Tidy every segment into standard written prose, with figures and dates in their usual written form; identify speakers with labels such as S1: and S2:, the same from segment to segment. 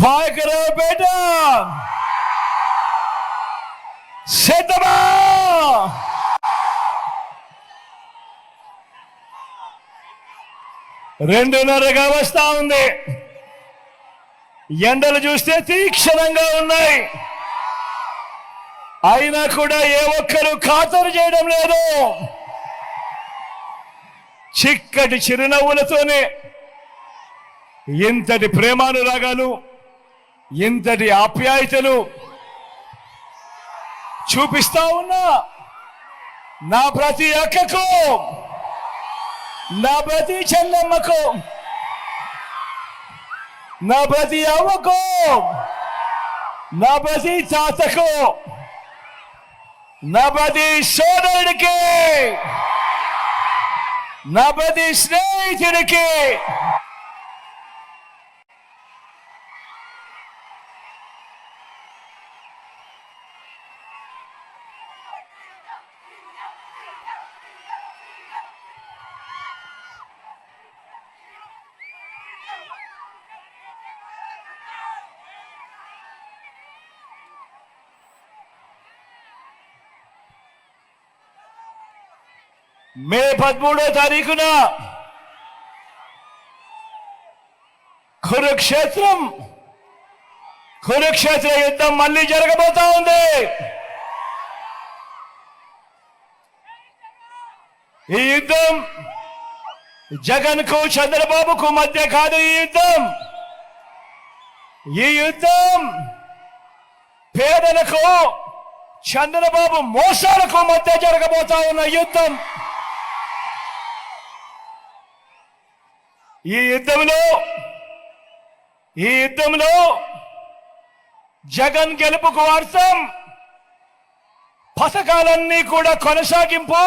S1: भाई करो बेटा सिद्धमा 2:30 వస్తా ఉంది. ఎండలు చూస్తే తీక్షణంగా ఉన్నాయి. అయినా కూడా ఏ ఒక్కరు ఖాతరు చేయడం లేదు. చిక్కటి చిరునవ్వులతోనే ఇంతటి ప్రేమానురాగాలు, ఇంతటి ఆప్యాయతలు చూపిస్తా ఉన్నా నా ప్రతి అక్కకు, నా ప్రతి చెల్లెమ్మకు, నా ప్రతి అవ్వకు, నా ప్రతి తాతకు, నా ప్రతి సోదరుడికి, నా ప్రతి స్నేహితుడికి మే 13వ తారీఖున కురుక్షేత్ర యుద్ధం మళ్ళీ జరగబోతా ఉంది. ఈ యుద్ధం జగన్ కు చంద్రబాబుకు మధ్య కాదు. ఈ యుద్ధం పేదలకు చంద్రబాబు మోసాలకు మధ్య జరగబోతా ఉన్న యుద్ధం. ఈ యుద్ధంలో జగన్ గెలుపుకు అర్థం పథకాలన్నీ కూడా కొనసాగింపు,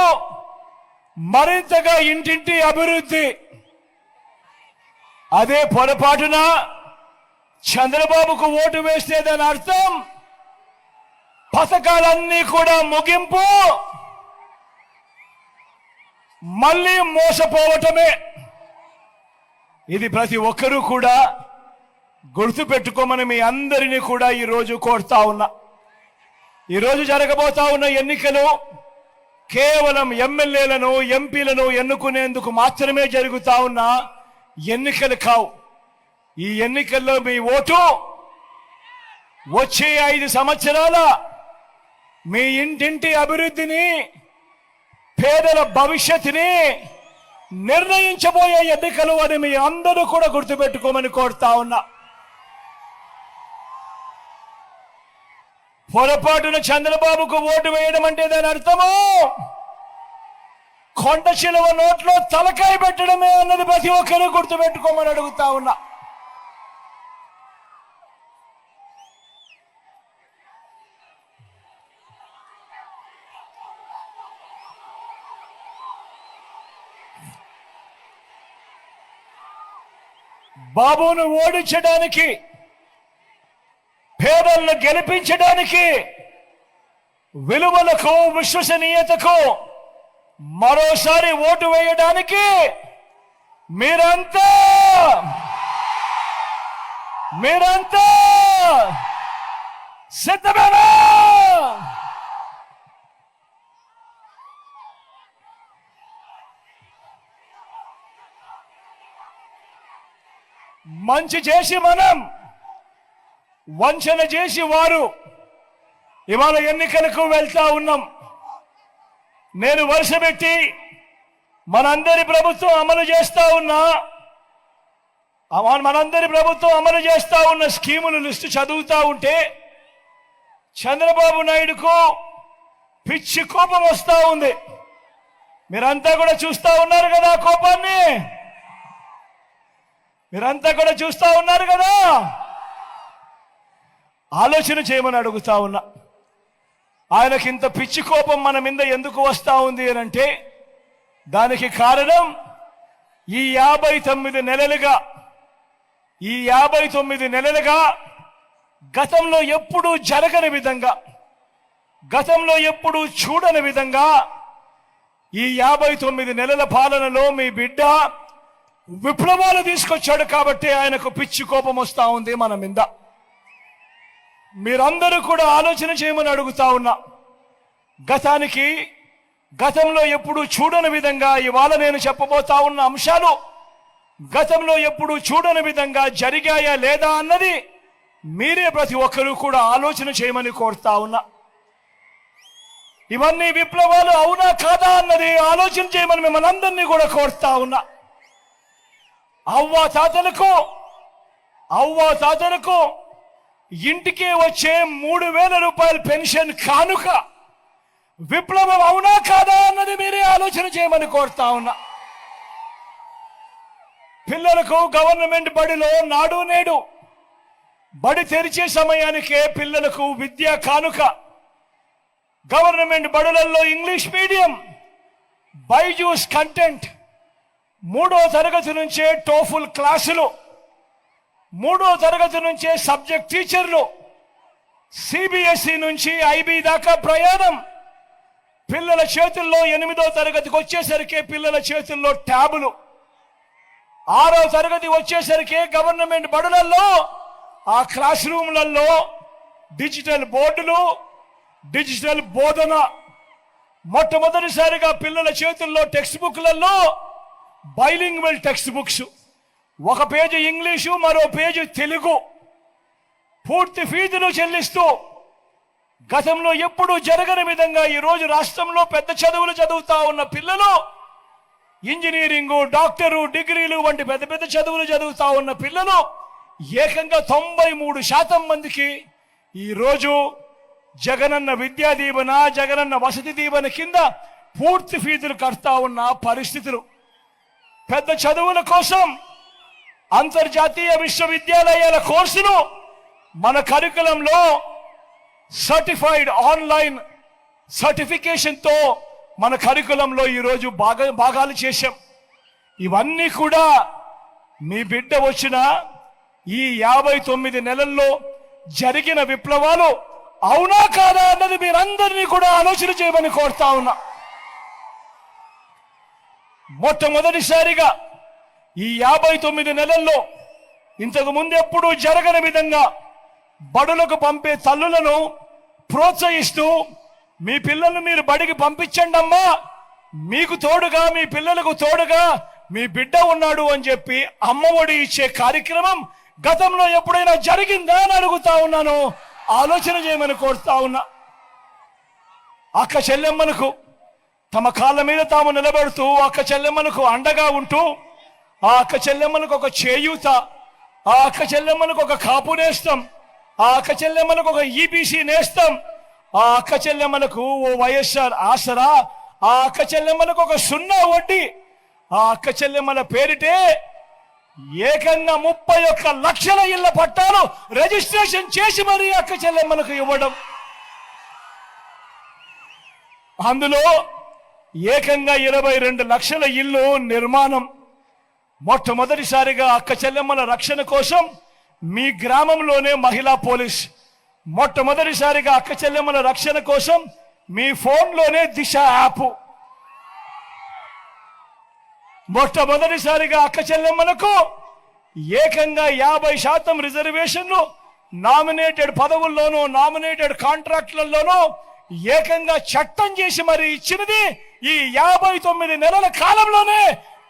S1: మరింతగా ఇంటింటి అభివృద్ధి. అదే పొరపాటున చంద్రబాబుకు ఓటు వేస్తే దాని అర్థం పథకాలన్నీ కూడా ముగింపు, మళ్ళీ మోసపోవటమే. ఇది ప్రతి ఒక్కరూ కూడా గుర్తు పెట్టుకోమని మీ అందరినీ కూడా ఈరోజు కోరుతా ఉన్నా. ఈరోజు జరగబోతా ఉన్న ఎన్నికలు కేవలం ఎమ్మెల్యేలను, ఎంపీలను ఎన్నుకునేందుకు మాత్రమే జరుగుతా ఉన్న ఎన్నికలు కావు. ఈ ఎన్నికల్లో మీ ఓటు వచ్చే 5 సంవత్సరాల మీ ఇంటింటి అభివృద్ధిని, పేదల భవిష్యత్తుని నిర్ణయించబోయే ఎన్నికలు అని మీ అందరూ కూడా గుర్తుపెట్టుకోమని కోరుతా ఉన్నా. పొరపాటున చంద్రబాబుకు ఓటు వేయడం అంటే దాని అర్థము కొండ చిలువ నోట్లో తలకాయ పెట్టడమే అన్నది ప్రతి ఒక్కరూ గుర్తుపెట్టుకోమని అడుగుతా ఉన్నా. బాబును ఓడించడానికి, పేదలను గెలిపించడానికి, విలువలకు, విశ్వసనీయతకు మరోసారి ఓటు వేయడానికి మీరంతా సిద్ధమేనా? మంచి చేసి మనం, వంచన చేసి వారు ఇవాళ ఎన్నికలకు వెళ్తా ఉన్నాం. నేను వరుస పెట్టి మనందరి ప్రభుత్వం అమలు చేస్తా ఉన్న స్కీముల లిస్టు చదువుతా ఉంటే చంద్రబాబు నాయుడుకు పిచ్చి కోపం వస్తా ఉంది. మీరంతా కూడా చూస్తా ఉన్నారు కదా కోపాన్ని, మీరంతా కూడా చూస్తా ఉన్నారు కదా. ఆలోచన చేయమని అడుగుతా ఉన్నా. ఆయనకింత పిచ్చి కోపం మన మీద ఎందుకు వస్తా ఉంది అని అంటే దానికి కారణం ఈ 59 నెలలుగా గతంలో ఎప్పుడూ జరగని విధంగా, గతంలో ఎప్పుడూ చూడని విధంగా ఈ 59 నెలల పాలనలో మీ బిడ్డ విప్లవాలు తీసుకొచ్చాడు. కాబట్టి ఆయనకు పిచ్చి కోపం వస్తా ఉంది మన మీద. మీరందరూ కూడా ఆలోచన చేయమని అడుగుతా ఉన్నా. గతంలో ఎప్పుడు చూడని విధంగా ఇవాళ నేను చెప్పబోతా ఉన్న అంశాలు గతంలో ఎప్పుడు చూడని విధంగా జరిగాయా లేదా అన్నది మీరే ప్రతి ఒక్కరూ కూడా ఆలోచన చేయమని కోరుతా ఉన్నా. ఇవన్నీ విప్లవాలు అవునా కాదా అన్నది ఆలోచన చేయమని మిమ్మల్ని అందరినీ కూడా కోరుతా ఉన్నా. అవ్వ తాతలకు ఇంటికే వచ్చే 3,000 రూపాయల పెన్షన్ కానుక విప్లవం అవునా కాదా అన్నది మీరే ఆలోచన చేయమని కోరుతా ఉన్నా. పిల్లలకు గవర్నమెంట్ బడిలో నాడు నేడు బడి తెరిచే సమయానికే పిల్లలకు విద్యా కానుక, గవర్నమెంట్ బడులలో ఇంగ్లీష్ మీడియం బైజూస్ కంటెంట్, 3వ తరగతి నుంచే టోఫుల్ క్లాసులు, 3వ తరగతి నుంచే సబ్జెక్ట్ టీచర్లు, సిబిఎస్ఈ నుంచి ఐబీ దాకా ప్రయాణం, పిల్లల చేతుల్లో 8వ తరగతికి వచ్చేసరికి పిల్లల చేతుల్లో ట్యాబులు, 6వ తరగతి వచ్చేసరికి గవర్నమెంట్ బడులలో ఆ క్లాస్ రూమ్లలో డిజిటల్ బోర్డులు, డిజిటల్ బోధన, మొట్టమొదటిసారిగా పిల్లల చేతుల్లో టెక్స్ట్ బుక్లలో బైలింగ్వల్ టెక్స్ట్ బుక్స్, ఒక పేజీ ఇంగ్లీషు మరో పేజీ తెలుగు, పూర్తి ఫీజులు చెల్లిస్తూ గతంలో ఎప్పుడూ జరగని విధంగా ఈరోజు రాష్ట్రంలో పెద్ద చదువులు చదువుతా ఉన్న పిల్లలు, ఇంజనీరింగు, డాక్టరు, డిగ్రీలు వంటి పెద్ద పెద్ద చదువులు చదువుతా ఉన్న పిల్లలు ఏకంగా 93% మందికి ఈరోజు జగనన్న విద్యా దీవెన, జగనన్న వసతి దీవెన కింద పూర్తి ఫీజులు కడతా ఉన్న పరిస్థితులు. పెద్ద చదువుల కోసం అంతర్జాతీయ విశ్వవిద్యాలయాల కోర్సులు మన కరికులంలో సర్టిఫైడ్ ఆన్లైన్ సర్టిఫికేషన్తో మన కరికులంలో ఈరోజు భాగాలు చేశాం. ఇవన్నీ కూడా మీ బిడ్డ వచ్చిన ఈ 59 నెలల్లో జరిగిన విప్లవాలు అవునా కాదా అన్నది మీరందరినీ కూడా ఆలోచన చేయమని కోరుతా ఉన్నా. మొట్టమొదటిసారిగా ఈ 59 నెలల్లో ఇంతకు ముందు ఎప్పుడూ జరగని విధంగా బడులకు పంపే తల్లులను ప్రోత్సహిస్తూ మీ పిల్లలను మీరు బడికి పంపించండి అమ్మా, మీకు తోడుగా మీ పిల్లలకు తోడుగా మీ బిడ్డ ఉన్నాడు అని చెప్పి అమ్మఒడి ఇచ్చే కార్యక్రమం గతంలో ఎప్పుడైనా జరిగిందా అని అడుగుతా ఉన్నాను. ఆలోచన చేయమని కోరుతా ఉన్నా. అక్క చెల్లెమ్మలకు తమ కాళ్ళ మీద తాము నిలబడుతూ అక్క చెల్లెమ్మలకు అండగా ఉంటూ ఆ అక్క చెల్లెమ్మలకు ఒక చేయూత, ఆ అక్క చెల్లెమ్మలకు ఒక కాపు నేస్తం, ఆ అక్క చెల్లెమ్మలకు ఒక ఈబీసీ నేస్తం, ఆ అక్క చెల్లెమ్మలకు ఓ వైఎస్ఆర్ ఆసరా, ఆ అక్క చెల్లెమ్మలకు ఒక 0 వడ్డీ, ఆ అక్క చెల్లెమ్మల పేరిటే ఏకంగా 31 లక్షల ఇళ్ల పట్టాలు రిజిస్ట్రేషన్ చేసి మరీ అక్క చెల్లెమ్మలకు ఇవ్వడం, అందులో ఏకంగా 22 లక్షల ఇల్లు నిర్మాణం. మొట్టమొదటిసారిగా అక్క చెల్లెమ్మల రక్షణ కోసం మీ గ్రామంలోనే మహిళా పోలీస్, మొట్టమొదటిసారిగా అక్క చెల్లెమ్మల రక్షణ కోసం మీ ఫోన్లోనే దిశ యాప్, మొట్టమొదటిసారిగా అక్క చెల్లెమ్మలకు ఏకంగా 50% రిజర్వేషన్లు నామినేటెడ్ పదవుల్లోనూ నామినేటెడ్ కాంట్రాక్టులలోనూ ఏకంగా చట్టం చేసి మరి ఇచ్చినది ఈ 59 నెలల కాలంలోనే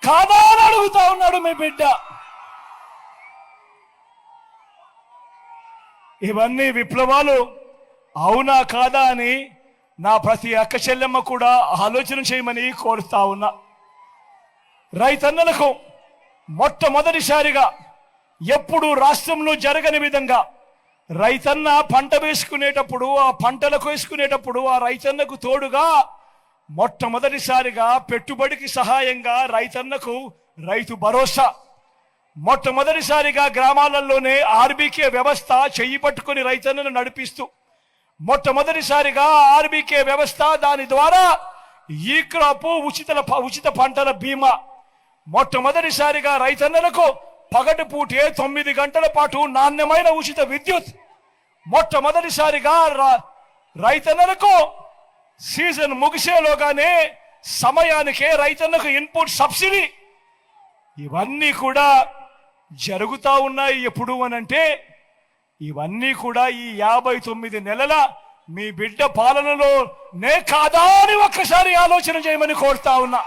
S1: కాదా అని అడుగుతా ఉన్నాడు మీ బిడ్డ. ఇవన్నీ విప్లవాలు అవునా కాదా అని నా ప్రతి అక్క చెల్లెమ్మ కూడా ఆలోచన చేయమని కోరుతా ఉన్నా. రైతన్నలకు మొట్టమొదటిసారిగా ఎప్పుడు రాష్ట్రంలో జరగని విధంగా రైతన్న పంట వేసుకునేటప్పుడు ఆ పంటలకు వేసుకునేటప్పుడు ఆ రైతన్నకు తోడుగా మొట్టమొదటిసారిగా పెట్టుబడికి సహాయంగా రైతన్నకు రైతు భరోసా, మొట్టమొదటిసారిగా గ్రామాలలోనే ఆర్బీకే వ్యవస్థ చెయ్యి పట్టుకుని రైతన్నను నడిపిస్తూ మొట్టమొదటిసారిగా ఆర్బీకే వ్యవస్థ, దాని ద్వారా ఈ క్రాప్ ఉచిత పంటల బీమా, మొట్టమొదటిసారిగా రైతన్నలకు పగటిపూటే 9 గంటల పాటు నాణ్యమైన ఉచిత విద్యుత్, మొట్టమొదటిసారిగా రైతన్నలకు సీజన్ ముగిసేలోగానే సమయానికే రైతన్నకు ఇన్పుట్ సబ్సిడీ. ఇవన్నీ కూడా జరుగుతా ఉన్నాయి. ఎప్పుడు అనంటే ఇవన్నీ కూడా ఈ 59 నెలల మీ బిడ్డ పాలనలో నే కాదా అని ఒక్కసారి ఆలోచన చేయమని కోరుతా ఉన్నా.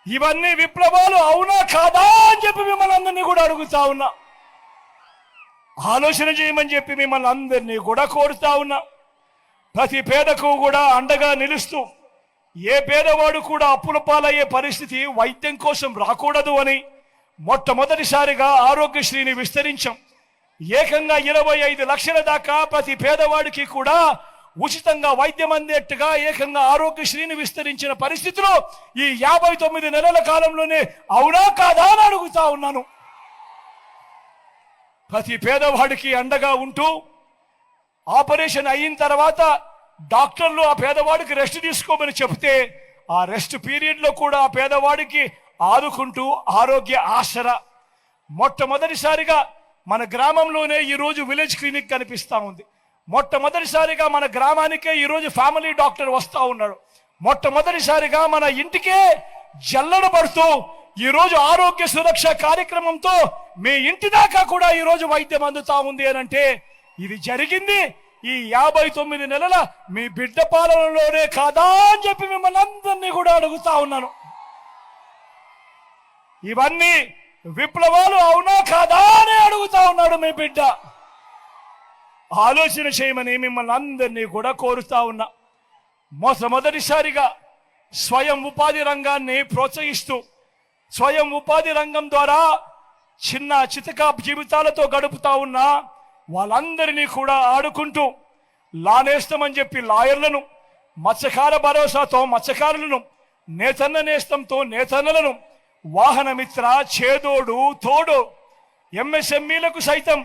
S1: ఇవన్నీ విప్లవాలు అవునా కాదా అని చెప్పి మిమ్మల్ని అందరినీ కూడా అడుగుతా ఉన్నా. ఆలోచన చేయమని చెప్పి మిమ్మల్ని అందరినీ కూడా కోరుతా ఉన్నా. ప్రతి పేదకు కూడా అండగా నిలుస్తూ ఏ పేదవాడు కూడా అప్పుల పాలయ్యే పరిస్థితి వైద్యం కోసం రాకూడదు అని మొట్టమొదటిసారిగా ఆరోగ్యశ్రీని విస్తరించాం. ఏకంగా 25 లక్షల దాకా ప్రతి పేదవాడికి కూడా ఉచితంగా వైద్యం అందేట్టుగా ఏకంగా ఆరోగ్యశ్రీని విస్తరించిన పరిస్థితిలో ఈ 59 నెలల కాలంలోనే అవునా కాదా అని అడుగుతా ఉన్నాను. ప్రతి పేదవాడికి అండగా ఉంటూ ఆపరేషన్ అయిన తర్వాత డాక్టర్లు ఆ పేదవాడికి రెస్ట్ తీసుకోమని చెప్తే ఆ రెస్ట్ పీరియడ్లో కూడా ఆ పేదవాడికి ఆదుకుంటూ ఆరోగ్య ఆసరా మొట్టమొదటిసారిగా మన గ్రామంలోనే ఈరోజు విలేజ్ క్లినిక్ కనిపిస్తూ ఉంది. మొట్టమొదటిసారిగా మన గ్రామానికే ఈరోజు ఫ్యామిలీ డాక్టర్ వస్తూ ఉన్నాడు. మొట్టమొదటిసారిగా మన ఇంటికే జల్లెడ పడుతూ ఈరోజు ఆరోగ్య సురక్ష కార్యక్రమంతో మీ ఇంటి దాకా కూడా ఈరోజు వైద్యం అందుతా ఉంది అనంటే ఇది జరిగింది ఈ 59 నెలల మీ బిడ్డ పాలనలోనే కాదా అని చెప్పి మిమ్మల్ని అందరినీ కూడా అడుగుతా ఉన్నాను. ఇవన్నీ విప్లవాలు అవునా కాదా అని అడుగుతా ఉన్నాడు మీ బిడ్డ. ఆలోచన చేయమని మిమ్మల్ని అందరినీ కూడా కోరుతా ఉన్నా. మొట్టమొదటిసారిగా స్వయం ఉపాధి రంగాన్ని ప్రోత్సహిస్తూ స్వయం ఉపాధి రంగం ద్వారా చిన్న చితక జీవితాలతో గడుపుతా ఉన్న వాళ్ళందరినీ కూడా ఆడుకుంటూ లానేస్తామని చెప్పి లాయర్లను, మత్స్యకార భరోసాతో మత్స్యకారులను, నేతన్న నేస్తంతో నేతన్నలను, వాహనమిత్ర, చేదోడు, తోడు, ఎంఎస్ఎంఈలకు సైతం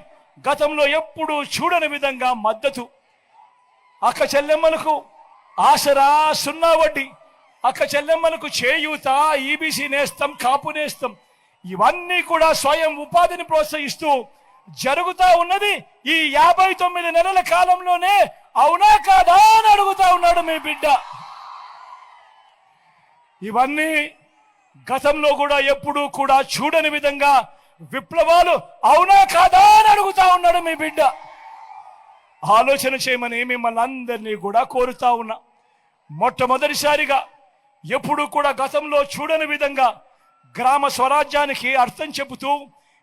S1: గతంలో ఎప్పుడూ చూడని విధంగా మద్దతు, అక్క చెల్లెమ్మలకు ఆసరా, సున్నా వడ్డీ, అక్క చెల్లెమ్మలకు చేయూత, ఈబీసీ నేస్తం, కాపు నేస్తం, ఇవన్నీ కూడా స్వయం ఉపాధిని ప్రోత్సహిస్తూ జరుగుతా ఉన్నది ఈ 59 నెలల కాలంలోనే అవునా కాదా అని అడుగుతా ఉన్నాడు మీ బిడ్డ. ఇవన్నీ గతంలో కూడా ఎప్పుడూ కూడా చూడని విధంగా విప్లవాలు అవునా కాదా అని అడుగుతా ఉన్నాడు మీ బిడ్డ. ఆలోచన చేయమని మిమ్మల్ని అందరినీ కూడా కోరుతా ఉన్నా. మొట్టమొదటిసారిగా ఎప్పుడు కూడా గతంలో చూడని విధంగా గ్రామ స్వరాజ్యానికి అర్థం చెబుతూ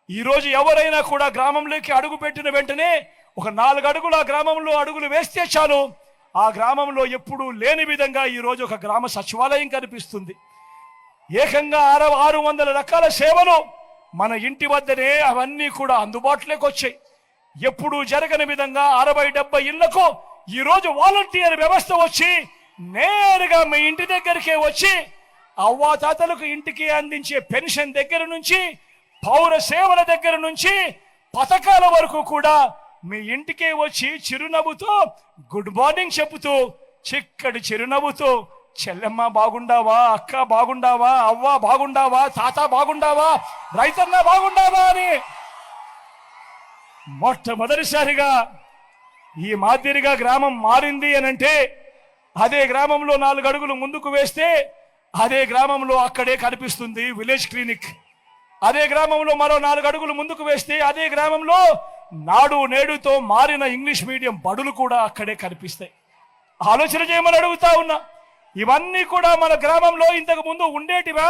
S1: ఈరోజు ఎవరైనా కూడా గ్రామంలోకి అడుగు పెట్టిన వెంటనే ఒక 4 అడుగులు ఆ గ్రామంలో అడుగులు వేస్తే చాలు ఆ గ్రామంలో ఎప్పుడూ లేని విధంగా ఈరోజు ఒక గ్రామ సచివాలయం కనిపిస్తుంది. ఏకంగా 600 రకాల సేవలు మన ఇంటి వద్దనే అవన్నీ కూడా అందుబాటులోకి వచ్చాయి. ఎప్పుడూ జరగని విధంగా 60-70 ఇళ్లకు ఈరోజు వాలంటీర్ వ్యవస్థ వచ్చి నేరుగా మీ ఇంటి దగ్గరికే వచ్చి అవ్వాతాతలకు ఇంటికి అందించే పెన్షన్ దగ్గర నుంచి పౌర సేవల దగ్గర నుంచి పథకాల వరకు కూడా మీ ఇంటికే వచ్చి చిరునవ్వుతో గుడ్ మార్నింగ్ చెబుతూ చిక్కడి చిరునవ్వుతో చెల్లెమ్మ బాగుండావా, అక్క బాగుండావా, అవ్వ బాగుండావా, తాత బాగుండావా, రైతన్న బాగుండావా అని మొట్టమొదటిసారిగా ఈ మాదిరిగా గ్రామం మారింది అనంటే అదే గ్రామంలో 4 అడుగులు ముందుకు వేస్తే అదే గ్రామంలో అక్కడే కనిపిస్తుంది విలేజ్ క్లినిక్. అదే గ్రామంలో మరో 4 అడుగులు ముందుకు వేస్తే అదే గ్రామంలో నాడు నేడుతో మారిన ఇంగ్లీష్ మీడియం బడులు కూడా అక్కడే కనిపిస్తాయి. ఆలోచన చేయమని అడుగుతా ఉన్నా. ఇవన్నీ కూడా మన గ్రామంలో ఇంతకు ముందు ఉండేటివా,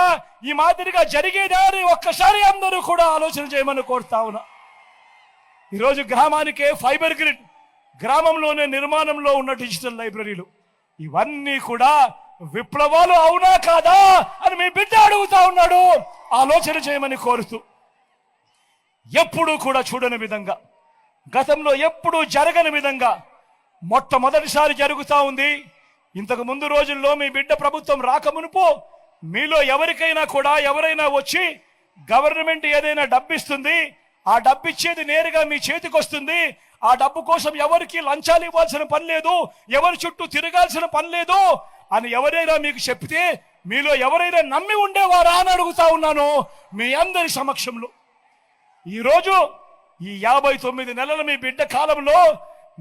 S1: ఈ మాదిరిగా జరిగేదా అని ఒక్కసారి అందరూ కూడా ఆలోచన చేయమని కోరుతా ఉన్నా. ఈరోజు గ్రామానికే ఫైబర్ గ్రిడ్, గ్రామంలోనే నిర్మాణంలో ఉన్న డిజిటల్ లైబ్రరీలు, ఇవన్నీ కూడా విప్లవాలు అవునా కాదా అని మీ బిడ్డ అడుగుతా ఉన్నాడు. ఆలోచన చేయమని కోరుతూ ఎప్పుడూ కూడా చూడని విధంగా గతంలో ఎప్పుడూ జరగని విధంగా మొట్టమొదటిసారి జరుగుతూ ఉంది. ఇంతకు ముందు రోజుల్లో మీ బిడ్డ ప్రభుత్వం రాకమునుపు మీలో ఎవరికైనా కూడా ఎవరైనా వచ్చి గవర్నమెంట్ ఏదైనా డబ్బిస్తుంది, ఆ డబ్బు ఇచ్చేది నేరుగా మీ చేతికి వస్తుంది, ఆ డబ్బు కోసం ఎవరికి లంచాలు ఇవ్వాల్సిన పని లేదు, ఎవరి చుట్టూ తిరగాల్సిన పని లేదు అని ఎవరైనా మీకు చెప్తే మీలో ఎవరైనా నమ్మి ఉండేవారా అని అడుగుతా ఉన్నాను మీ అందరి సమక్షంలో. ఈరోజు ఈ 59 నెలల మీ బిడ్డ కాలంలో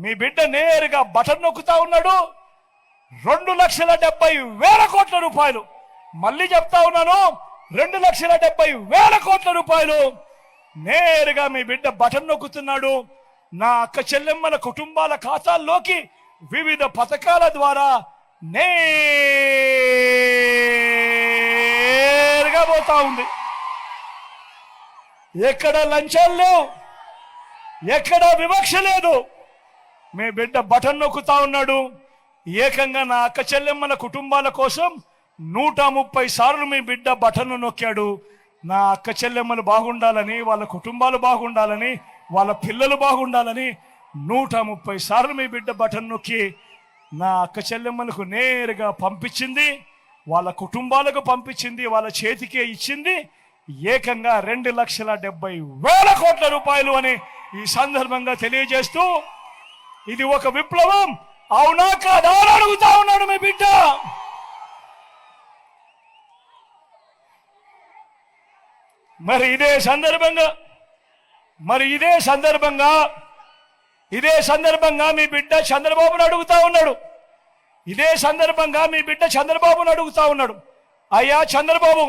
S1: మీ బిడ్డ నేరుగా బటన్ నొక్కుతా ఉన్నాడు. 2,70,000 కోట్ల రూపాయలు, మళ్ళీ చెప్తా ఉన్నాను, 2,70,000 కోట్ల రూపాయలు నేరుగా మీ బిడ్డ బటన్ నొక్కుతున్నాడు. నా అక్క చెల్లెమ్మల కుటుంబాల ఖాతాల్లోకి వివిధ పథకాల ద్వారా నేరుగా పోతా ఉంది. ఎక్కడ లంచాలు లేవు, ఎక్కడ వివక్ష లేదు. మీ బిడ్డ బటన్ నొక్కుతా ఉన్నాడు. ఏకంగా నా అక్క చెల్లెమ్మల కుటుంబాల కోసం 130 సార్లు మీ బిడ్డ బటన్ను నొక్కాడు. నా అక్క చెల్లెమ్మలు బాగుండాలని, వాళ్ళ కుటుంబాలు బాగుండాలని, వాళ్ళ పిల్లలు బాగుండాలని 130 సార్లు మీ బిడ్డ బటన్ నొక్కి నా అక్క చెల్లెమ్మలకు నేరుగా పంపించింది, వాళ్ళ కుటుంబాలకు పంపించింది, వాళ్ళ చేతికే ఇచ్చింది. ఏకంగా 2,70,000 కోట్ల రూపాయలు అని ఈ సందర్భంగా తెలియజేస్తూ, ఇది ఒక విప్లవం అవునా కాదా అని అడుగుతా ఉన్నాడు మీ బిడ్డ. మరి ఇదే సందర్భంగా మీ బిడ్డ చంద్రబాబును అడుగుతా ఉన్నాడు. అయ్యా చంద్రబాబు,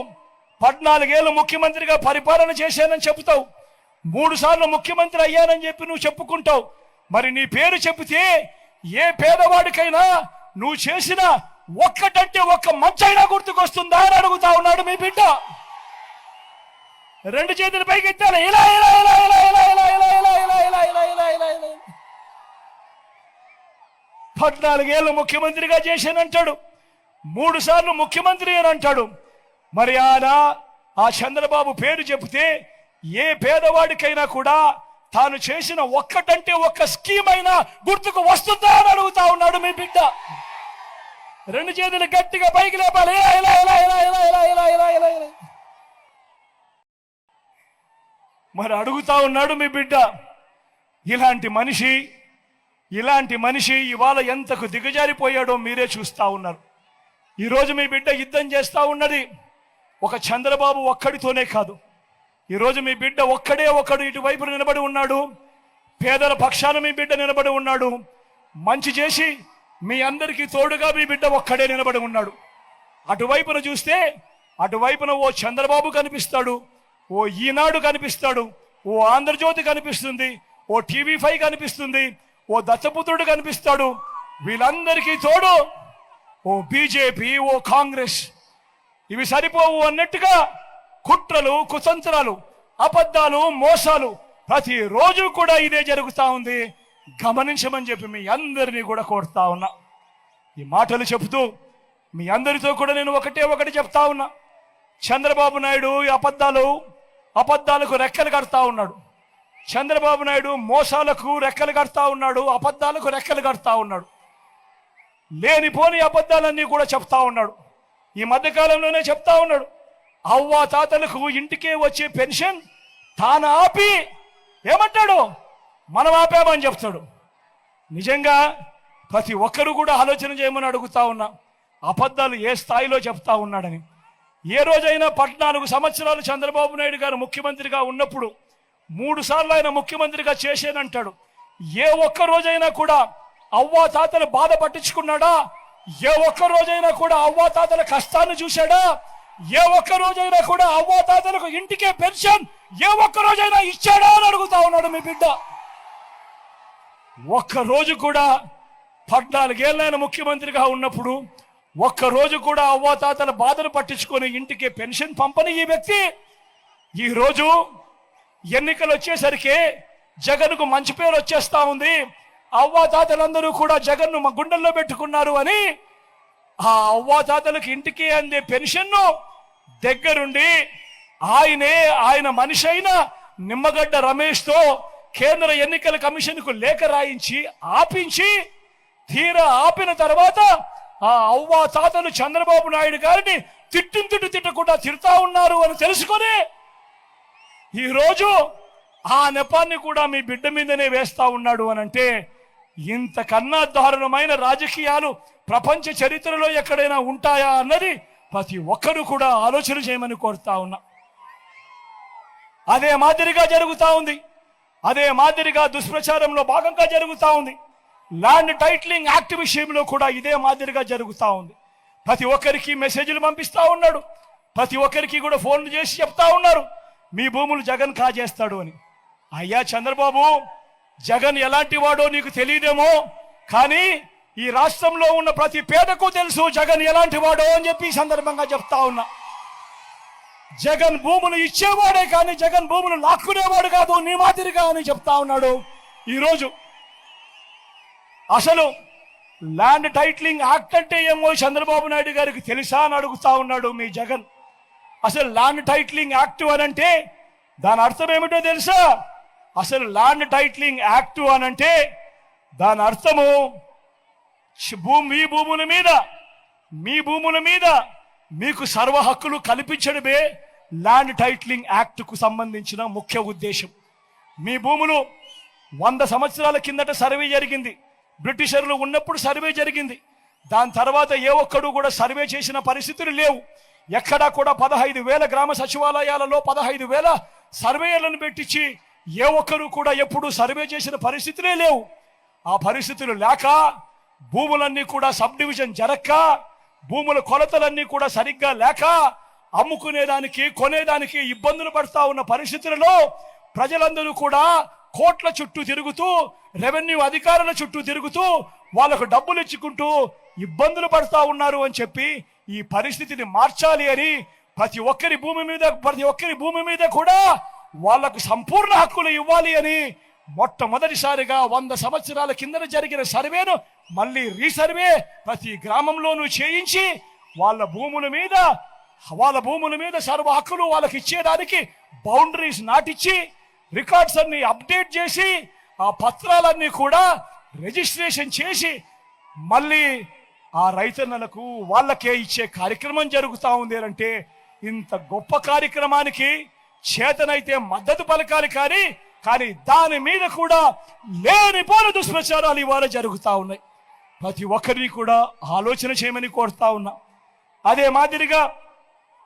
S1: 14 ఏళ్ళు ముఖ్యమంత్రిగా పరిపాలన చేశానని చెబుతావు, 3 సార్లు ముఖ్యమంత్రి అయ్యానని చెప్పి నువ్వు చెప్పుకుంటావు. మరి నీ పేరు చెబితే ఏ పేదవాడికైనా నువ్వు చేసిన ఒక్కటంటే ఒక్క మంచైనా గుర్తుకొస్తుందా అని అడుగుతా ఉన్నాడు మీ బిడ్డ. 2 చేతులు పైకి ఎత్తాలి. ఇలా 14 ఏళ్ళు ముఖ్యమంత్రిగా చేశానంటాడు, 3 సార్లు ముఖ్యమంత్రి అని అంటాడు. మరి ఆ చంద్రబాబు పేరు చెబితే ఏ పేదవాడికైనా కూడా తాను చేసిన ఒక్కటంటే ఒక్క స్కీమ్ అయినా గుర్తుకు వస్తుందా అని అడుగుతా ఉన్నాడు మీ బిడ్డ. 2 చేతులు గట్టిగా పైకి లేపాలి. 'మరి అడుగుతా ఉన్నాడు మీ బిడ్డ. ఇలాంటి మనిషి ఇవాళ ఎంతకు దిగజారిపోయాడో మీరే చూస్తా ఉన్నారు. ఈరోజు మీ బిడ్డ యుద్ధం చేస్తా ఉన్నది ఒక చంద్రబాబు ఒక్కడితోనే కాదు. ఈరోజు మీ బిడ్డ ఒక్కడు ఇటువైపు నిలబడి ఉన్నాడు. పేదల పక్షాన మీ బిడ్డ నిలబడి ఉన్నాడు. మంచి చేసి మీ అందరికీ తోడుగా మీ బిడ్డ ఒక్కడే నిలబడి ఉన్నాడు. అటువైపున చూస్తే అటువైపున ఓ చంద్రబాబు కనిపిస్తాడు, ఓ ఈనాడు కనిపిస్తాడు, ఓ ఆంధ్రజ్యోతి కనిపిస్తుంది, ఓ TV5 కనిపిస్తుంది, ఓ దత్తపుత్రుడు కనిపిస్తాడు. వీళ్ళందరికీ తోడు ఓ బీజేపీ, ఓ కాంగ్రెస్. ఇవి సరిపోవు అన్నట్టుగా కుట్రలు, కుతంత్రాలు, అబద్ధాలు, మోసాలు ప్రతిరోజు కూడా ఇదే జరుగుతూ ఉంది. గమనించమని చెప్పి మీ అందరినీ కూడా కోరుతా ఉన్నా. ఈ మాటలు చెబుతూ మీ అందరితో కూడా నేను ఒకటి చెప్తా ఉన్నా. చంద్రబాబు నాయుడు అబద్ధాలకు రెక్కలు కడతా ఉన్నాడు. చంద్రబాబు నాయుడు మోసాలకు రెక్కలు కడతా ఉన్నాడు, అబద్ధాలకు రెక్కలు కడతా ఉన్నాడు. లేనిపోని అబద్ధాలన్నీ కూడా చెప్తా ఉన్నాడు. ఈ మధ్యకాలంలోనే చెప్తా ఉన్నాడు, అవ్వ తాతలకు ఇంటికే వచ్చే పెన్షన్ తాను ఆపి ఏమంటాడు, మనం ఆపామని చెప్తాడు. నిజంగా ప్రతి ఒక్కరు కూడా ఆలోచన చేయమని అడుగుతా ఉన్నా, అబద్ధాలు ఏ స్థాయిలో చెప్తా ఉన్నాడని. ఏ రోజైనా 14 సంవత్సరాలు చంద్రబాబు నాయుడు గారు ముఖ్యమంత్రిగా ఉన్నప్పుడు 3 సార్లు ఆయన ముఖ్యమంత్రిగా చేశానంటాడు. ఏ ఒక్క రోజైనా కూడా అవ్వా తాతలు బాధ పట్టించుకున్నాడా? ఏ ఒక్క రోజైనా కూడా అవ్వా తాతల కష్టాన్ని చూశాడా? ఏ ఒక్క రోజైనా కూడా అవ్వా తాతలకు ఇంటికే పెన్షన్ ఏ ఒక్క రోజైనా ఇచ్చాడా అని అడుగుతా ఉన్నాడు మీ బిడ్డ. ఒక్కరోజు కూడా 14 ఏళ్ళ ముఖ్యమంత్రిగా ఉన్నప్పుడు ఒక్కరోజు కూడా అవ్వా తాతల బాధను పట్టించుకొని ఇంటికి పెన్షన్ పంపని ఈ వ్యక్తి ఈరోజు ఎన్నికలు వచ్చేసరికి జగన్కు మంచి పేరు వచ్చేస్తా ఉంది. అవ్వా తాతలందరూ కూడా జగన్ను మా గుండెల్లో పెట్టుకున్నారు అని ఆ అవ్వా తాతలకు ఇంటికి అందే పెన్షన్ను దగ్గరుండి ఆయన మనిషి అయిన నిమ్మగడ్డ రమేష్తో కేంద్ర ఎన్నికల కమిషన్కు లేఖ రాయించి ఆపించి తీరా ఆపిన తర్వాత ఆ అవ్వా తాతలు చంద్రబాబు నాయుడు గారిని తిట్టకుండా తిడతా ఉన్నారు అని తెలుసుకొని ఈరోజు ఆ నెపాన్ని కూడా మీ బిడ్డ మీదనే వేస్తా ఉన్నాడు అని అంటే ఇంతకన్నా దారుణమైన రాజకీయాలు ప్రపంచ చరిత్రలో ఎక్కడైనా ఉంటాయా అన్నది ప్రతి ఒక్కరూ కూడా ఆలోచన చేయమని కోరుతా ఉన్నా. అదే మాదిరిగా జరుగుతా ఉంది, అదే మాదిరిగా దుష్ప్రచారంలో భాగంగా జరుగుతా ఉంది. ల్యాండ్ టైటిలింగ్ యాక్ట్ విషయంలో కూడా ఇదే మాదిరిగా జరుగుతా ఉంది. ప్రతి ఒక్కరికి మెసేజ్లు పంపిస్తా ఉన్నాడు, ప్రతి ఒక్కరికి కూడా ఫోన్లు చేసి చెప్తా ఉన్నారు, మీ భూములు జగన్ కాజేస్తాడు అని. అయ్యా చంద్రబాబు, జగన్ ఎలాంటి వాడో నీకు తెలియదేమో, కానీ ఈ రాష్ట్రంలో ఉన్న ప్రతి పేదకు తెలుసు జగన్ ఎలాంటి వాడో అని చెప్పి ఈ సందర్భంగా చెప్తా ఉన్నా. జగన్ భూములు ఇచ్చేవాడే కానీ జగన్ భూములు లాక్కునేవాడు కాదు నీ మాదిరిగా అని చెప్తా ఉన్నాడు. ఈరోజు అసలు ల్యాండ్ టైటిలింగ్ యాక్ట్ అంటే ఏమో చంద్రబాబు నాయుడు గారికి తెలుసా అని అడుగుతా ఉన్నాడు మీ జగన్. అసలు ల్యాండ్ టైటిలింగ్ యాక్ట్ అనంటే దాని అర్థం ఏమిటో తెలుసా? అసలు ల్యాండ్ టైటిలింగ్ యాక్ట్ అనంటే దాని అర్థము మీ భూముల మీద మీకు సర్వ హక్కులు కల్పించడమే ల్యాండ్ టైటిలింగ్ యాక్ట్కు సంబంధించిన ముఖ్య ఉద్దేశం. మీ భూములు 100 సంవత్సరాల కిందట సర్వే జరిగింది, బ్రిటిషర్లు ఉన్నప్పుడు సర్వే జరిగింది. దాని తర్వాత ఏ ఒక్కడు కూడా సర్వే చేసిన పరిస్థితులు లేవు. ఎక్కడా కూడా 15,000 గ్రామ సచివాలయాలలో 15,000 సర్వేయర్లను పెట్టించి ఏ ఒక్కరు కూడా ఎప్పుడు సర్వే చేసిన పరిస్థితులే లేవు. ఆ పరిస్థితులు లేక భూములన్నీ కూడా సబ్ డివిజన్ జరక్క, భూముల కొలతలన్నీ కూడా సరిగ్గా లేక అమ్ముకునేదానికి కొనేదానికి ఇబ్బందులు పడతా ఉన్న పరిస్థితులలో ప్రజలందరూ కూడా కోట్ల చుట్టూ తిరుగుతూ, రెవెన్యూ అధికారుల చుట్టూ తిరుగుతూ వాళ్ళకు డబ్బులు ఇచ్చుకుంటూ ఇబ్బందులు పడతా ఉన్నారు అని చెప్పి ఈ పరిస్థితిని మార్చాలి అని ప్రతి ఒక్కరి భూమి మీద కూడా వాళ్లకు సంపూర్ణ హక్కులు ఇవ్వాలి అని మొట్టమొదటిసారిగా 100 సంవత్సరాల కింద జరిగిన సర్వేను మళ్ళీ రీసర్వే ప్రతి గ్రామంలోనూ చేయించి వాళ్ళ భూముల మీద సర్వ హక్కులు వాళ్ళకి ఇచ్చేదానికి బౌండరీస్ నాటిచ్చి రికార్డ్స్ అన్ని అప్డేట్ చేసి ఆ పత్రాలన్నీ కూడా రిజిస్ట్రేషన్ చేసి మళ్ళీ ఆ రైతన్నలకు వాళ్ళకే ఇచ్చే కార్యక్రమం జరుగుతూ ఉంది అంటే ఇంత గొప్ప కార్యక్రమానికి చేతనైతే మద్దతు పలకాలి కానీ దాని మీద కూడా లేనిపోని దుష్ప్రచారాలు ఇవాళ జరుగుతూ ఉన్నాయి. ప్రతి ఒక్కరిని కూడా ఆలోచన చేయమని కోరుతా ఉన్నా. అదే మాదిరిగా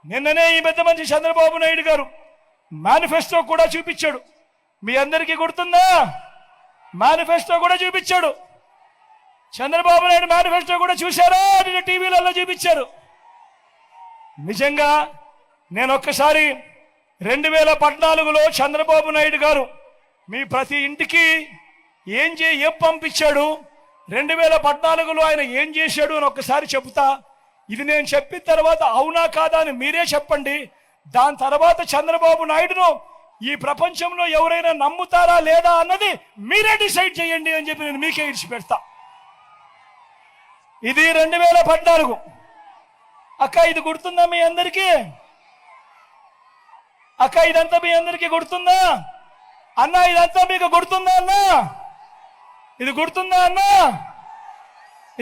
S1: నిన్ననే ఈ పెద్ద మనిషి చంద్రబాబు నాయుడు గారు మేనిఫెస్టో కూడా చూపించాడు. మీ అందరికీ గుర్తుందా? మేనిఫెస్టో కూడా చూపించాడు. చంద్రబాబు నాయుడు మేనిఫెస్టో కూడా చూశారా? నిన్న టీవీలలో చూపించారు. నిజంగా నేను ఒక్కసారి 2014లో చంద్రబాబు నాయుడు గారు మీ ప్రతి ఇంటికి ఏం పంపించాడు, 2014లో ఆయన ఏం చేశాడు అని ఒక్కసారి చెబుతా. ఇది నేను చెప్పిన తర్వాత అవునా కాదా అని మీరే చెప్పండి. దాని తర్వాత చంద్రబాబు నాయుడును ఈ ప్రపంచంలో ఎవరైనా నమ్ముతారా లేదా అన్నది మీరే డిసైడ్ చేయండి అని చెప్పి నేను మీకే ఇడిచిపెడతా. ఇది 2014. అక్క ఇది గుర్తుందా మీ అందరికీ? అక్క ఇదంతా మీ అందరికీ గుర్తుందా? అన్న ఇదంతా మీకు గుర్తుందా? ఇది గుర్తుందా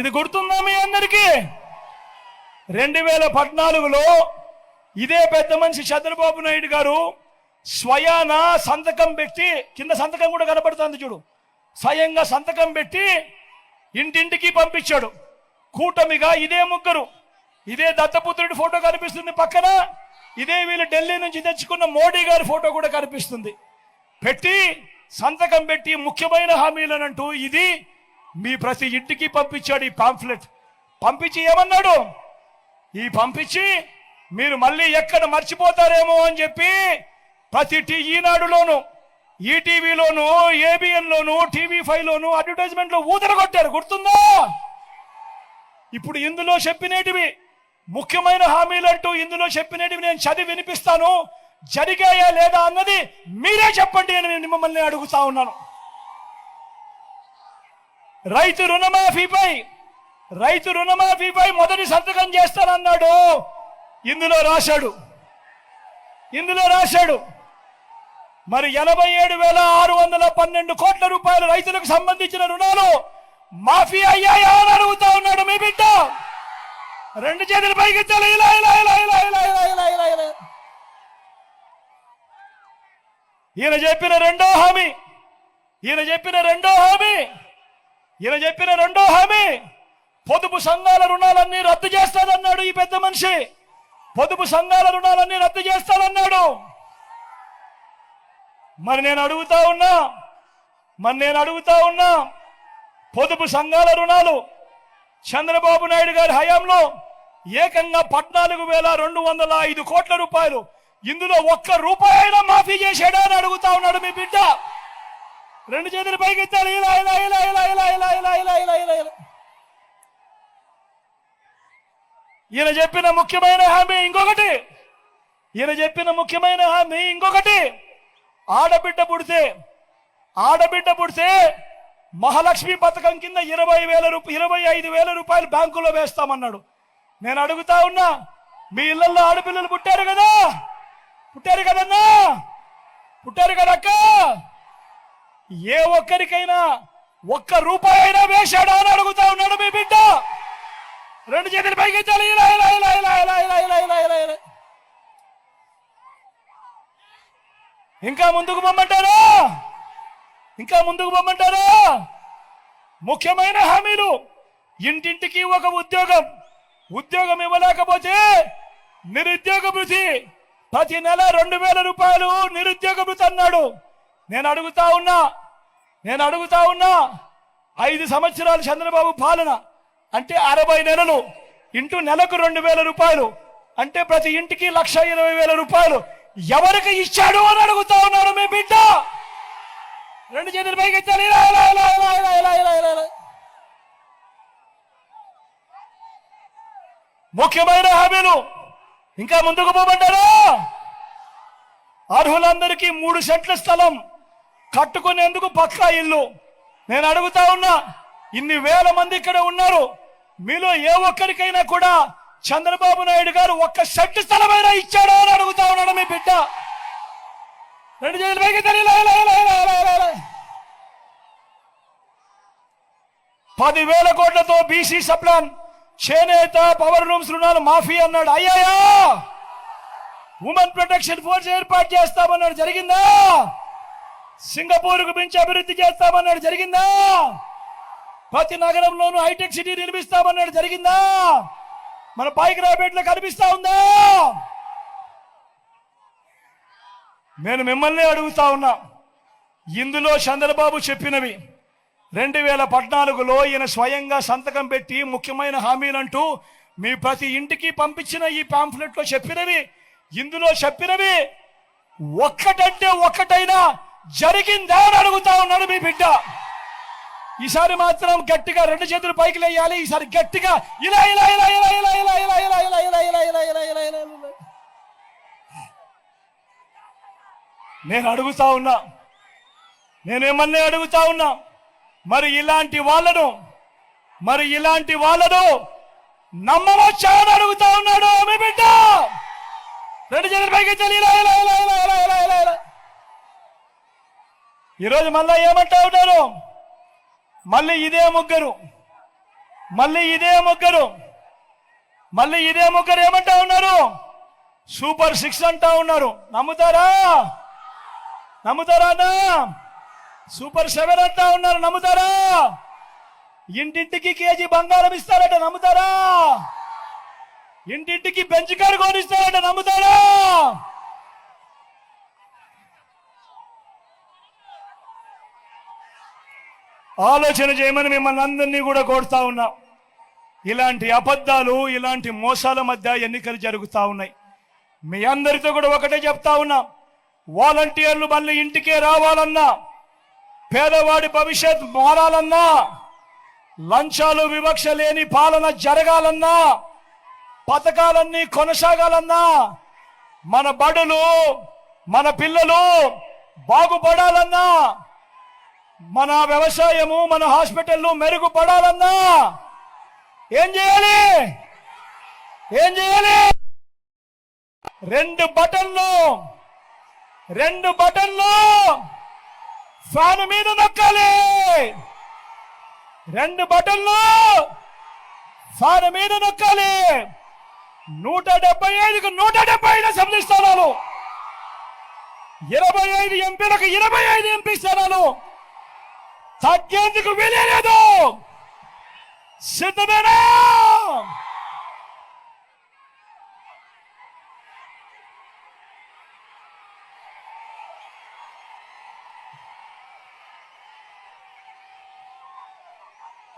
S1: ఇది గుర్తుందా మీ అందరికీ? 2014లో ఇదే పెద్ద మనిషి చంద్రబాబు నాయుడు గారు స్వయాన సంతకం పెట్టి, కింద సంతకం కూడా కనబడుతుంది చూడు, స్వయంగా సంతకం పెట్టి ఇంటింటికి పంపించాడు. కూటమిగా ఇదే ముగ్గురు, ఇదే దత్తపుత్రుడి ఫోటో కనిపిస్తుంది పక్కన, ఇదే వీళ్ళు ఢిల్లీ నుంచి తెచ్చుకున్న మోడీ గారి ఫోటో కూడా కనిపిస్తుంది. పెట్టి సంతకం పెట్టి ముఖ్యమైన హామీలనంటూ ఇది మీ ప్రతి ఇంటికి పంపించాడు. ఈ పాంఫ్లెట్ పంపించి ఏమన్నాడు? పంపించి మీరు మళ్ళీ ఎక్కడ మర్చిపోతారేమో అని చెప్పి ప్రతి ఈనాడులోను, ఈటీవీలోను, ఏబిఎన్లోను, TV5లోను అడ్వర్టైజ్మెంట్లో ఊదరగొట్టారు. గుర్తుందా? ఇప్పుడు ఇందులో చెప్పినేటివి ముఖ్యమైన హామీలంటూ ఇందులో చెప్పినేటివి నేను చదివి వినిపిస్తాను. జరిగాయా లేదా అన్నది మీరే చెప్పండి అని నేను మిమ్మల్ని అడుగుతా ఉన్నాను. రైతు రుణమాఫీపై మొదటి సంతకం చేస్తానన్నాడు. ఇందులో రాశాడు మరి 87,612 కోట్ల రూపాయలు రైతులకు సంబంధించిన రుణాలు మాఫీ అయ్యాయా అని అడుగుతా ఉన్నాడు మీ బిడ్డ. 2 చేతులు పైకెత్తాలి. ఈయన చెప్పిన రెండో హామీ పొదుపు సంఘాల రుణాలన్నీ రద్దు చేస్తానన్నాడు ఈ పెద్ద మనిషి. పొదుపు సంఘాల రుణాలన్నీ రద్దు చేస్తానన్నాడు. మరి నేను అడుగుతా ఉన్నా పొదుపు సంఘాల రుణాలు చంద్రబాబు నాయుడు గారి హయాంలో ఏకంగా 14,205 కోట్ల రూపాయలు ఇందులో ఒక్క రూపాయి అయినా మాఫీ చేశాడా అని అడుగుతా ఉన్నాడు మీ బిడ్డ. రెండు చేతులు పైకి ఎత్తాలి. ఇలా ఇలా ఇలా ఇలా ఇలా ఇలా ఇలా ఇలా ఇలా ఇలా ఇలా. ఈయన చెప్పిన ముఖ్యమైన హామీ ఇంకొకటి. ఆడబిడ్డ పుడితే మహాలక్ష్మి పథకం కింద 25,000 రూపాయలు బ్యాంకులో వేస్తామన్నాడు. నేను అడుగుతా ఉన్నా, మీ ఇళ్లలో ఆడపిల్లలు పుట్టారు కదక్క, ఏ ఒక్కరికైనా ఒక్క రూపాయి అయినా వేశాడా అని అడుగుతా ఉన్నాడు మీ బిడ్డ. రెండు చేతులు పైకి ఎత్తాలి. ఇలా ఇలా ఇలా ఇలా ఇలా ఇలా ఇలా ఇలా ఇలా ఇలా. ఇంకా ముందుకు పొమ్మంటారా? ముఖ్యమైన హామీలు. ఇంటింటికి ఒక ఉద్యోగం ఇవ్వలేకపోతే నిరుద్యోగ భృతి, ప్రతి నెల 2,000 రూపాయలు నిరుద్యోగ భృతి అన్నాడు. నేను అడుగుతా ఉన్నా 5 సంవత్సరాలు చంద్రబాబు పాలన అంటే 60 నెలలు ఇంటూ నెలకు 2,000 రూపాయలు అంటే ప్రతి ఇంటికి 1,20,000 రూపాయలు ఎవరికి ఇచ్చాడు అని అడుగుతా ఉన్నాడు మీ బిడ్డ. రెండు చేతులు పైకి ఎత్తాలి. ముఖ్యమైన హామీలు. ఇంకా ముందుకు పోమంటారా? అర్హులందరికీ 3 సెంట్ల స్థలం కట్టుకునేందుకు పక్కా ఇల్లు. నేను అడుగుతా ఉన్నా, ఇన్ని వేల మంది ఇక్కడ ఉన్నారు, మీలో ఏ ఒక్కరికైనా కూడా చంద్రబాబు నాయుడు గారు 1 సెంటు స్థలమైనా ఇచ్చాడో అని అడుగుతా ఉన్నాడు మీ బిడ్డ. రెండు చేతులు పైకి ఎత్తాలి. 10,000 కోట్లతో బీసీ సప్లాన్, చేనేత, పవర్ లూమ్స్ రుణాలు మాఫీ అన్నాడు. అయ్యాయా? ఉమెన్ ప్రొటెక్షన్ ఫోర్స్ ఏర్పాటు చేస్తామన్నాడు. జరిగిందా? సింగపూర్కు మించి అభివృద్ధి చేస్తామన్నాడు. జరిగిందా? ప్రతి నగరంలోనూ హైటెక్ సిటీ నిర్మిస్తామన్నాడు. జరిగిందా? మన పాయికరాపేటలో కనిపిస్తా ఉందా? నేను మిమ్మల్ని అడుగుతా ఉన్నా, ఇందులో చంద్రబాబు చెప్పినవి 2014లో ఈయన స్వయంగా సంతకం పెట్టి ముఖ్యమైన హామీలంటూ మీ ప్రతి ఇంటికి పంపించిన ఈ పాంఫ్లెట్లో ఇందులో చెప్పినవి ఒక్కటంటే ఒక్కటైనా జరిగిందా అని అడుగుతా ఉన్నాడు మీ బిడ్డ. ఈసారి మాత్రం గట్టిగా 2 చేతులు పైకి లేయాలి. ఈసారి గట్టిగా ఇలా ఇలా ఇలా ఇలా ఇలా ఇలా ఇలా ఇలా ఇలా ఇలా ఇలా ఇలా ఇలా ఇలా ఇలా ఇలా. నేను అడుగుతా ఉన్నా, మరి ఇలాంటి వాళ్ళను నమ్మవచ్చా అని అడుగుతా ఉన్నాడు మీ బిడ్డ. 2 చేతులు పైకి ఎత్తాలి. ఇలా ఇలా ఇలా ఇలా ఇలా ఇలా ఇలా ఇలా. ఈరోజు మళ్ళా ఏమంటా ఉన్నారు? మళ్ళీ ఇదే ముగ్గురు ఏమంటా ఉన్నారు? సూపర్ 6 అంటా ఉన్నారు. నమ్ముతారా అన్నా? సూపర్ 7 అంటా ఉన్నారు. నమ్ముతారా? ఇంటింటికి కేజీ బంగారం ఇస్తారట. నమ్ముతారా? ఇంటింటికి బెంచ్ కారు కొనిస్తారట. నమ్ముతారా? ఆలోచన చేయమని మిమ్మల్ని అందరినీ కూడా కోరుతా ఉన్నా. ఇలాంటి అబద్ధాలు, ఇలాంటి మోసాల మధ్య ఎన్నికలు జరుగుతూ ఉన్నాయి. మీ అందరితో కూడా ఒకటే చెప్తా ఉన్నా, వాలంటీర్లు మళ్ళీ ఇంటికే రావాలన్నా, పేదవాడి భవిష్యత్ మారాలన్నా, లంచాలు వివక్ష లేని పాలన జరగాలన్నా, పథకాలన్నీ కొనసాగాలన్నా, మన బడులు, మన పిల్లలు బాగుపడాలన్నా, మన వ్యవసాయము, మన హాస్పిటల్లు మెరుగుపడాలన్నా ఏం చేయాలి? 2 బటన్లు ఫ్యాన్ మీద నొక్కాలి. 2 బటన్లు ఫ్యాన్ మీద నొక్కాలి. 175కు 175 అసెంబ్లీ స్థానాలు, 25 ఎంపీలకు 25 ఎంపీ స్థానాలు తగ్గేందుకు వీలేదు. సిద్ధమేనా?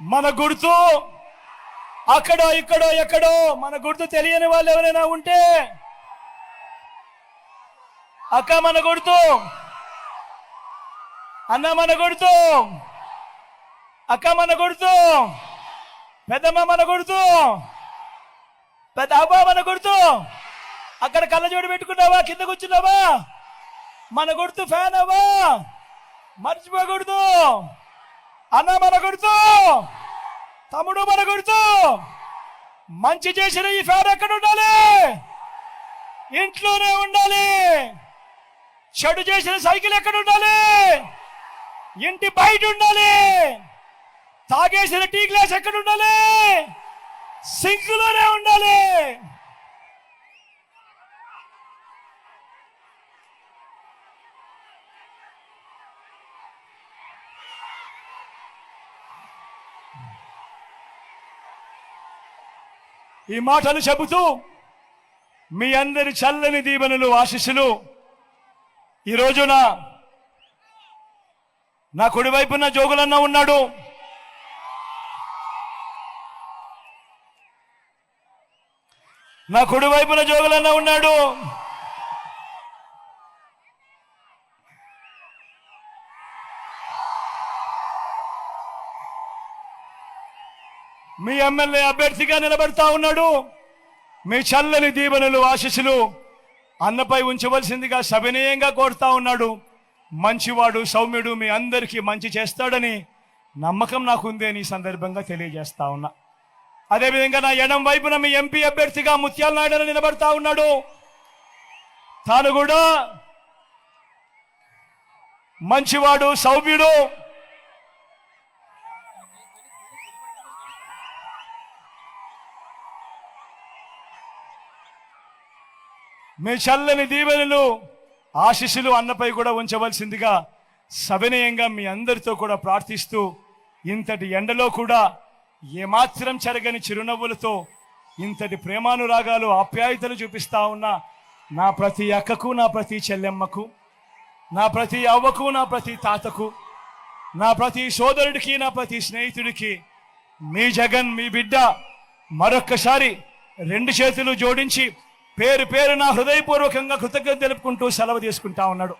S1: మన గుర్తు అక్కడో ఇక్కడో ఎక్కడో మన గుర్తు తెలియని వాళ్ళు ఎవరైనా ఉంటే అక్క మన గుర్తు, అన్న మన గుర్తు, అక్క మన గుర్తు, పెద్దమ్మ మన గుర్తు, పెద్ద అబ్బా మన గుర్తు. అక్కడ కళ్ళజోడు పెట్టుకున్నావా, కింద కూర్చున్నావా? మన గుర్తు ఫ్యాన్ అవ్వా, మర్చిపోకూడదు. అన్న మన గుర్తు, తమ్ముడు మన గుర్తు. మంచి చేసిన ఈ ఫ్యాన్ ఎక్కడ ఉండాలి? ఇంట్లోనే ఉండాలి. చెడు చేసిన సైకిల్ ఎక్కడ ఉండాలి? ఇంటి బయట ఉండాలి. తాగేసిన టీ గ్లాస్ ఎక్కడ ఉండాలి? సింక్లోనే ఉండాలి. ఈ మాటలు చెబుతూ మీ అందరి చల్లని దీవెనలు, ఆశీస్సులు ఈ రోజున నా కుడివైపున జోగులన్న ఉన్నాడు. నా కుడివైపున జోగులన్న ఉన్నాడు. మీ ఎమ్మెల్యే అభ్యర్థిగా నిలబడతా ఉన్నాడు. మీ చల్లని దీవెనలు, ఆశీస్సులు అన్నపై ఉంచవలసిందిగా సవినయంగా కోరుతా ఉన్నాడు. మంచివాడు, సౌమ్యుడు, మీ అందరికీ మంచి చేస్తాడని నమ్మకం నాకుంది అని ఈ సందర్భంగా తెలియజేస్తా ఉన్నా. అదేవిధంగా నా ఎడం వైపున మీ ఎంపీ అభ్యర్థిగా ముత్యాల నాయుడు నిలబడతా ఉన్నాడు. తాను కూడా మంచివాడు, సౌమ్యుడు, మీ చల్లని దీవెనలు, ఆశీస్సులు అన్నపై కూడా ఉంచవలసిందిగా సవినయంగా మీ అందరితో కూడా ప్రార్థిస్తూ, ఇంతటి ఎండలో కూడా ఏమాత్రం చెరగని చిరునవ్వులతో ఇంతటి ప్రేమానురాగాలు, ఆప్యాయతలు చూపిస్తా ఉన్న నా ప్రతి అక్కకు, నా ప్రతి చెల్లెమ్మకు, నా ప్రతి అవ్వకు, నా ప్రతి తాతకు, నా ప్రతి సోదరుడికి, నా ప్రతి స్నేహితుడికి మీ జగన్, మీ బిడ్డ మరొక్కసారి రెండు చేతులు జోడించి పేరు పేరు నా హృదయపూర్వకంగా కృతజ్ఞత తెలుపుకుంటూ సెలవు తీసుకుంటా ఉన్నాడు.